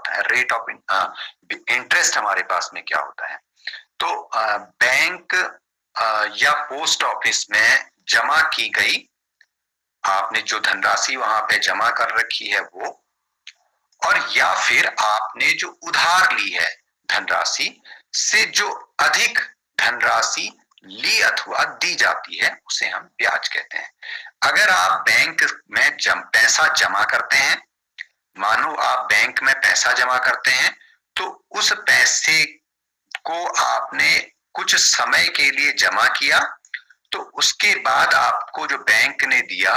होता है, rate of interest हमारे पास में क्या होता है। तो बैंक या पोस्ट ऑफिस में जमा की गई आपने जो धनराशि वहां पे जमा कर रखी है वो, और या फिर आपने जो उधार ली है धनराशि से जो अधिक धनराशि ली अथवा दी जाती है उसे हम ब्याज कहते हैं। अगर आप बैंक में पैसा जमा करते हैं, मानो आप बैंक में पैसा जमा करते हैं, तो उस पैसे को आपने कुछ समय के लिए जमा किया, तो उसके बाद आपको जो बैंक ने दिया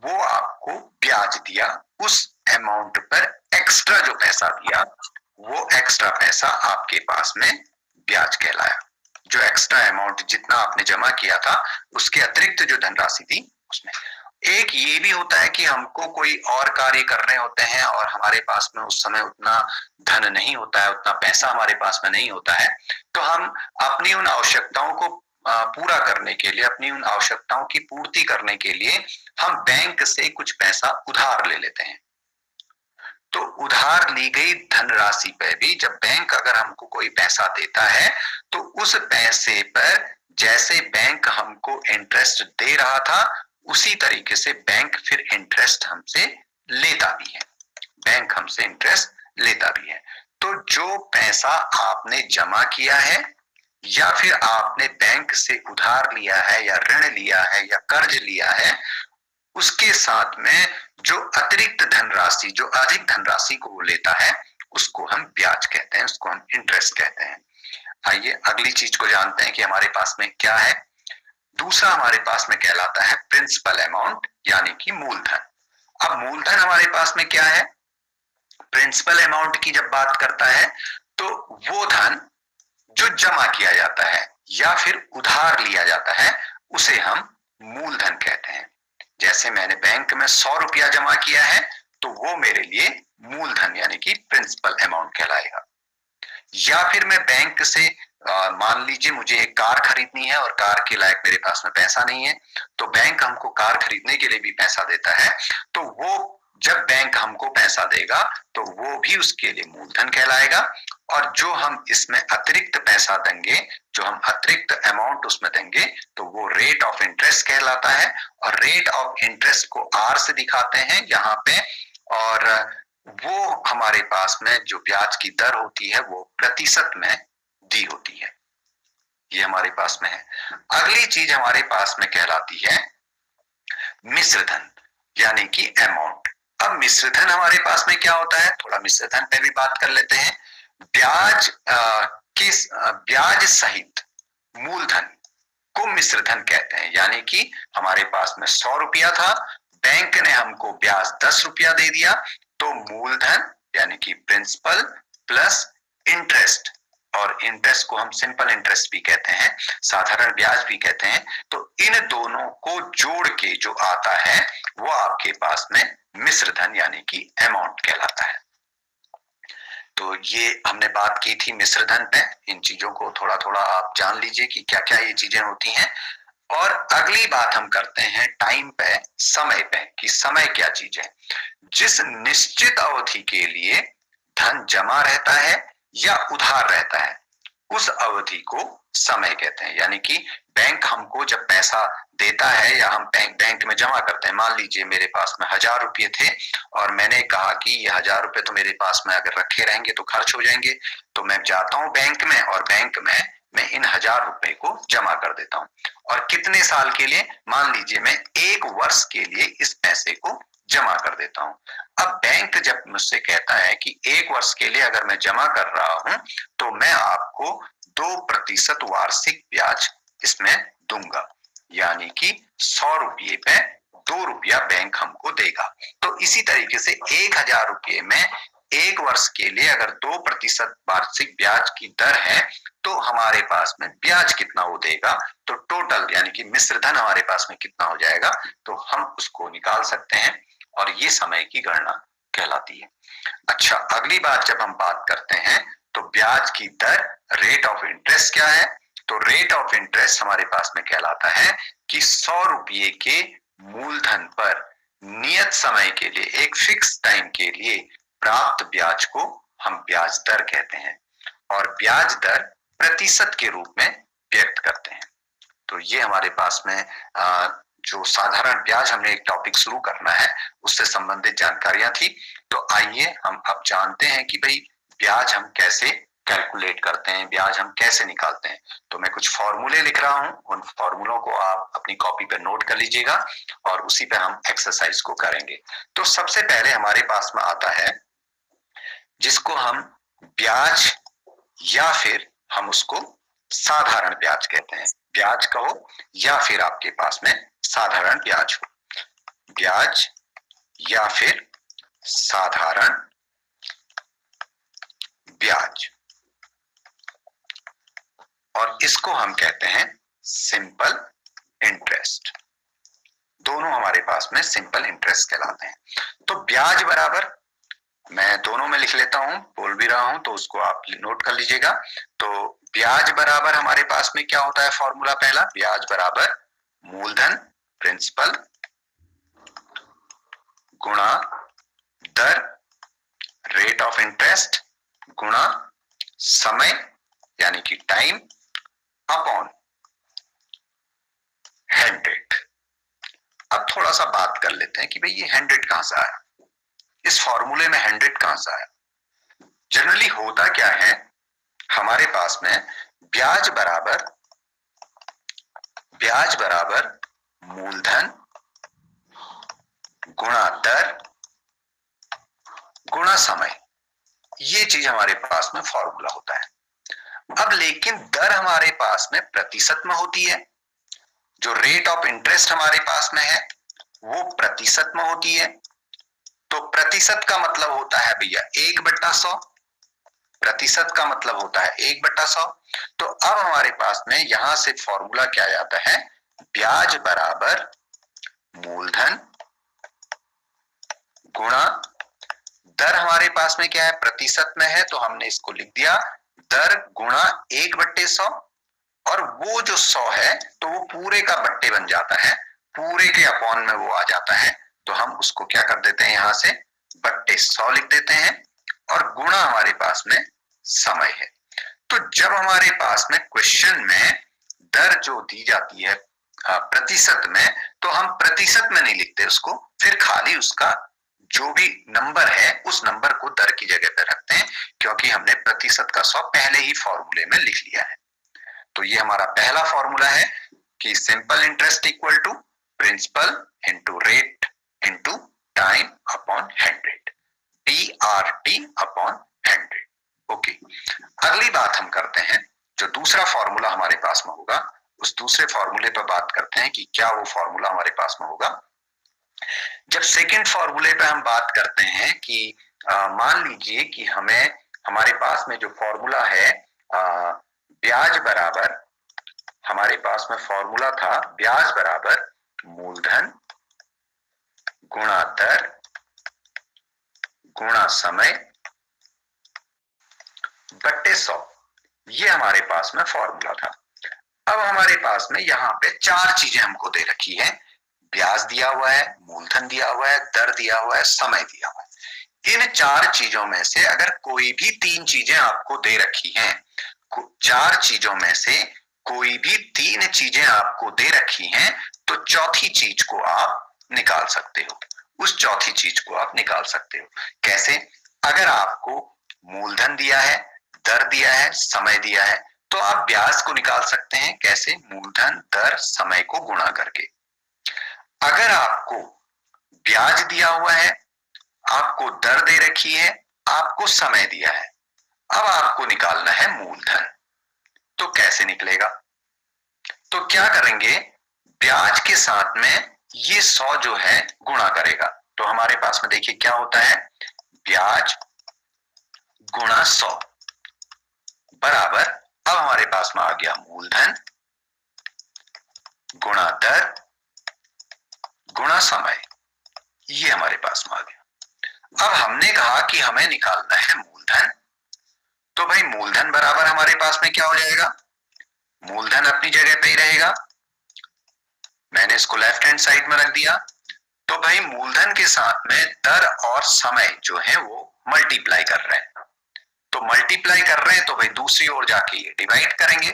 वो आपको ब्याज दिया, उस अमाउंट पर एक्स्ट्रा जो पैसा दिया वो एक्स्ट्रा पैसा आपके पास में ब्याज कहलाया। जो एक्स्ट्रा अमाउंट जितना आपने जमा किया था उसके अतिरिक्त जो धनराशि थी उसमें। एक ये भी होता है कि हमको कोई और कार्य करने होते हैं और हमारे पास में उस समय उतना धन नहीं होता है, उतना पैसा हमारे पास में नहीं होता है, तो हम अपनी उन आवश्यकताओं को पूरा करने के लिए, अपनी उन आवश्यकताओं की पूर्ति करने के लिए हम बैंक से कुछ पैसा उधार ले लेते हैं। तो उधार ली गई धनराशि पे भी जब बैंक अगर हमको कोई पैसा देता है तो उस पैसे पर जैसे बैंक हमको इंटरेस्ट दे रहा था उसी तरीके से बैंक फिर इंटरेस्ट हमसे लेता भी है, बैंक हमसे इंटरेस्ट लेता भी है। तो जो पैसा आपने जमा किया है या फिर आपने बैंक से उधार लिया है या ऋण लिया है या कर्ज लिया है, उसके साथ में जो अतिरिक्त धनराशि, जो अधिक धनराशि को वो लेता है उसको हम ब्याज कहते हैं, उसको हम इंटरेस्ट कहते हैं। आइए अगली चीज को जानते हैं कि हमारे पास में क्या है। दूसरा हमारे पास में कहलाता है प्रिंसिपल अमाउंट यानी कि मूलधन। अब मूलधन हमारे पास में क्या है, प्रिंसिपल अमाउंट की जब बात करता है तो वो धन जो जमा किया जाता है या फिर उधार लिया जाता है उसे हम मूलधन कहते हैं। जैसे मैंने बैंक में 100 रुपया जमा किया है तो वो मेरे लिए मूलधन यानी कि प्रिंसिपल अमाउंट कहलाएगा। या फिर मैं बैंक से मान लीजिए मुझे एक कार खरीदनी है और कार के लायक मेरे पास में पैसा नहीं है, तो बैंक हमको कार खरीदने के लिए भी पैसा देता है, तो वो जब बैंक हमको पैसा देगा तो वो भी उसके लिए मूलधन कहलाएगा। और जो हम इसमें अतिरिक्त पैसा देंगे, जो हम अतिरिक्त अमाउंट उसमें देंगे तो वो रेट ऑफ इंटरेस्ट कहलाता है। और रेट ऑफ इंटरेस्ट को आर से दिखाते हैं यहाँ पे, और वो हमारे पास में जो ब्याज की दर होती है वो प्रतिशत में दी होती है, ये हमारे पास में है। अगली चीज हमारे पास में कहलाती है मिश्र धन यानी कि अमाउंट। अब मिश्र धन हमारे पास में क्या होता है, थोड़ा मिश्र धन पे भी बात कर लेते हैं। ब्याज सहित मूलधन को मिश्र धन कहते हैं। यानी कि हमारे पास में 100 रुपया था, बैंक ने हमको ब्याज 10 रुपया दे दिया, तो मूलधन यानी कि प्रिंसिपल प्लस इंटरेस्ट, और इंटरेस्ट को हम सिंपल इंटरेस्ट भी कहते हैं, साधारण ब्याज भी कहते हैं, तो इन दोनों को जोड़ के जो आता है वो आपके पास में मिश्र धन यानी कि अमाउंट कहलाता है। तो ये हमने बात की थी मिश्र धन पे। इन चीजों को थोड़ा थोड़ा आप जान लीजिए कि क्या क्या ये चीजें होती हैं। और अगली बात हम करते हैं टाइम पे, समय पे, कि समय क्या चीज है। जिस निश्चित अवधि के लिए धन जमा रहता है या उधार रहता है उस अवधि को समय कहते हैं। यानी कि बैंक हमको जब पैसा देता है या हम बैंक में जमा करते हैं, मान लीजिए मेरे पास में 1000 रुपये थे और मैंने कहा कि ये 1000 रुपये तो मेरे पास में अगर रखे रहेंगे तो खर्च हो जाएंगे, तो मैं जाता हूं बैंक में और बैंक में मैं इन 1000 रुपये को जमा कर देता हूं। और कितने साल के लिए, मान लीजिए मैं 1 वर्ष के लिए इस पैसे को जमा कर देता हूं। अब बैंक जब मुझसे कहता है कि 1 वर्ष के लिए अगर मैं जमा कर रहा हूं तो मैं आपको 2% वार्षिक ब्याज इसमें दूंगा, यानी कि 100 रुपये पे 2 रुपया बैंक हमको देगा। तो इसी तरीके से 1000 रुपये में 1 वर्ष के लिए अगर 2% वार्षिक ब्याज की दर है तो हमारे पास में ब्याज कितना वो देगा, तो टोटल यानी कि मिश्र धन हमारे पास में कितना हो जाएगा तो हम उसको निकाल सकते हैं, और ये समय की गणना कहलाती है। अच्छा, अगली बात जब हम बात करते हैं तो ब्याज की दर, रेट ऑफ इंटरेस्ट क्या है, तो रेट ऑफ इंटरेस्ट हमारे पास में कहलाता है कि 100 रुपये के मूलधन पर नियत समय के लिए, एक फिक्स टाइम के लिए प्राप्त ब्याज को हम ब्याज दर कहते हैं और ब्याज दर प्रतिशत के रूप में व्यक्त करते हैं। तो ये हमारे पास में जो साधारण ब्याज हमने एक टॉपिक शुरू करना है उससे संबंधित जानकारियां थी। तो आइए हम अब जानते हैं कि भाई ब्याज हम कैसे कैलकुलेट करते हैं, ब्याज हम कैसे निकालते हैं। तो मैं कुछ फॉर्मूले लिख रहा हूं, उन फॉर्मूलों को आप अपनी कॉपी पर नोट कर लीजिएगा और उसी पे हम एक्सरसाइज को करेंगे। तो सबसे पहले हमारे पास में आता है जिसको हम ब्याज या फिर हम उसको साधारण ब्याज कहते हैं। ब्याज कहो या फिर आपके पास में साधारण ब्याज हो, ब्याज या फिर साधारण ब्याज, और इसको हम कहते हैं सिंपल इंटरेस्ट। दोनों हमारे पास में सिंपल इंटरेस्ट कहलाते हैं। तो ब्याज बराबर, मैं दोनों में लिख लेता हूं, बोल भी रहा हूं तो उसको आप नोट कर लीजिएगा। तो ब्याज बराबर हमारे पास में क्या होता है फॉर्मूला पहला, ब्याज बराबर मूलधन प्रिंसिपल गुणा दर रेट ऑफ इंटरेस्ट गुणा समय यानी कि टाइम अपॉन 100। अब थोड़ा सा बात कर लेते हैं कि भाई ये 100 कहां से आया, इस फॉर्मूले में 100 कहां से आया। जनरली होता क्या है हमारे पास में ब्याज बराबर मूलधन गुणा दर गुणा समय, ये चीज हमारे पास में फॉर्मूला होता है। अब लेकिन दर हमारे पास में प्रतिशत में होती है, जो रेट ऑफ इंटरेस्ट हमारे पास में है वो प्रतिशत में होती है। तो प्रतिशत का मतलब होता है भैया 1/100, प्रतिशत का मतलब होता है 1/100। तो अब हमारे पास में यहां से फॉर्मूला क्या आता है, ब्याज बराबर मूलधन गुणा दर, हमारे पास में क्या है प्रतिशत में है तो हमने इसको लिख दिया दर गुणा 1/100, और वो जो 100 है तो वो पूरे का बट्टे बन जाता है, पूरे के अपॉन में वो आ जाता है। तो हम उसको क्या कर देते हैं यहां से बट्टे 100 लिख देते हैं, और गुणा हमारे पास में समय है। तो जब हमारे पास में क्वेश्चन में दर जो दी जाती है प्रतिशत में, तो हम प्रतिशत में नहीं लिखते उसको, फिर खाली उसका जो भी नंबर है उस नंबर को दर की जगह पे रखते हैं, क्योंकि हमने प्रतिशत का 100 पहले ही फॉर्मूले में लिख लिया है। तो ये हमारा पहला फॉर्मूला है कि simple interest equal to principal into rate into time upon 100, DRT upon 100। Okay, अगली बात हम करते हैं, जो दूसरा फॉर्मूला हमारे पास में होगा उस दूसरे फॉर्मूले पर बात करते हैं कि क्या वो फॉर्मूला हमारे पास में होगा। जब सेकंड फॉर्मूले पे हम बात करते हैं कि मान लीजिए कि हमारे पास में जो फॉर्मूला है ब्याज बराबर, हमारे पास में फॉर्मूला था ब्याज बराबर मूलधन गुणा दर गुणा समय बट्टे 100, ये हमारे पास में फॉर्मूला था। अब हमारे पास में यहाँ पे 4 चीजें हमको दे रखी है, ब्याज दिया हुआ है, मूलधन दिया हुआ है, दर दिया हुआ है, समय दिया हुआ है। इन 4 चीजों में से अगर कोई भी 3 चीजें आपको दे रखी हैं, 4 चीजों में से कोई भी 3 चीजें आपको दे रखी हैं, तो चौथी चीज को आप निकाल सकते हो, उस चौथी चीज को आप निकाल सकते हो। कैसे? अगर आपको मूलधन दिया है, दर दिया है, समय दिया है, तो आप ब्याज को निकाल सकते हैं। कैसे? मूलधन दर समय को गुणा करके। अगर आपको ब्याज दिया हुआ है, आपको दर दे रखी है, आपको समय दिया है, अब आपको निकालना है मूलधन, तो कैसे निकलेगा? तो क्या करेंगे, ब्याज के साथ में ये 100 जो है गुणा करेगा। तो हमारे पास में देखिए क्या होता है, ब्याज गुणा 100 बराबर, अब हमारे पास में आ गया मूलधन गुणा दर गुणा समय, ये हमारे पास में आ गया। अब हमने कहा कि हमें निकालना है मूलधन, तो भाई मूलधन बराबर हमारे पास में क्या हो जाएगा, मूलधन अपनी जगह पे ही रहेगा, मैंने इसको लेफ्ट हैंड साइड में रख दिया। तो भाई मूलधन के साथ में दर और समय जो है वो मल्टीप्लाई कर रहे हैं, मल्टीप्लाई कर रहे हैं तो भाई दूसरी ओर जाके ये डिवाइड करेंगे,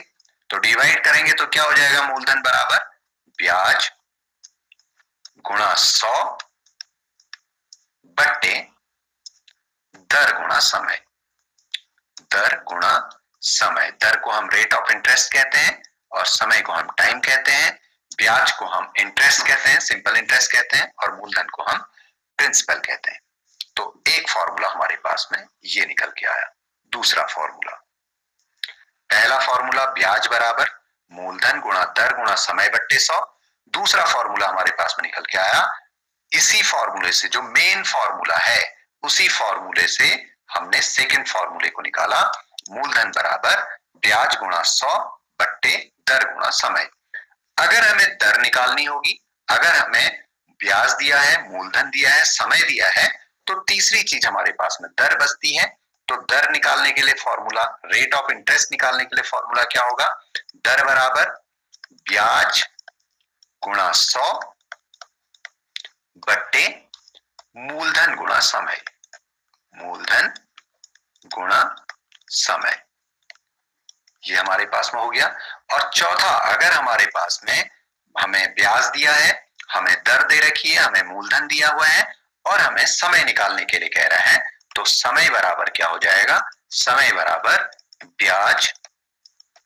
तो डिवाइड करेंगे तो क्या हो जाएगा, मूलधन बराबर ब्याज गुणा 100 बट्टे दर गुणा समय। दर गुणा समय, दर को हम रेट ऑफ इंटरेस्ट कहते हैं और समय को हम टाइम कहते हैं, ब्याज को हम इंटरेस्ट कहते हैं, सिंपल इंटरेस्ट कहते हैं, और मूलधन को हम प्रिंसिपल कहते हैं। तो एक फॉर्मूला हमारे पास में ये निकल के आया। दूसरा फॉर्मूला, पहला फॉर्मूला ब्याज बराबर मूलधन गुणा दर गुणा समय बट्टे 100। दूसरा फॉर्मूला हमारे पास में निकल के आया, इसी फॉर्मूले से, जो मेन फॉर्मूला है उसी फॉर्मूले से हमने सेकंड फॉर्मूले को निकाला, मूलधन बराबर ब्याज गुणा 100 बट्टे दर गुणा समय। अगर हमें दर निकालनी होगी, अगर हमें ब्याज दिया है, मूलधन दिया है, समय दिया है, तो तीसरी चीज हमारे पास में दर बचती है। तो दर निकालने के लिए फॉर्मूला, रेट ऑफ इंटरेस्ट निकालने के लिए फॉर्मूला क्या होगा, दर बराबर ब्याज गुणा 100 बट्टे मूलधन गुणा समय। मूलधन गुणा समय, ये हमारे पास में हो गया। और चौथा, अगर हमारे पास में हमें ब्याज दिया है, हमें दर दे रखी है, हमें मूलधन दिया हुआ है और हमें समय निकालने के लिए कह रहा है, तो समय बराबर क्या हो जाएगा, समय बराबर ब्याज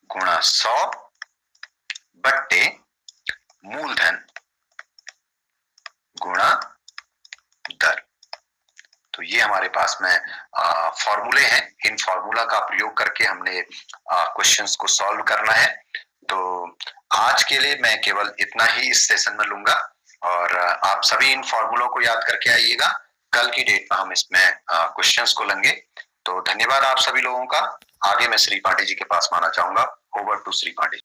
गुणा 100 बट्टे मूलधन गुणा दर। तो ये हमारे पास में फॉर्मूले हैं। इन फॉर्मूला का प्रयोग करके हमने क्वेश्चंस को सॉल्व करना है। तो आज के लिए मैं केवल इतना ही इस सेशन में लूंगा और आप सभी इन फॉर्मूलों को याद करके आइएगा। कल की डेट में हम इसमें क्वेश्चंस को लेंगे। तो धन्यवाद आप सभी लोगों का। आगे मैं श्री पांडे जी के पास आना चाहूंगा। Over to Shri Pandey.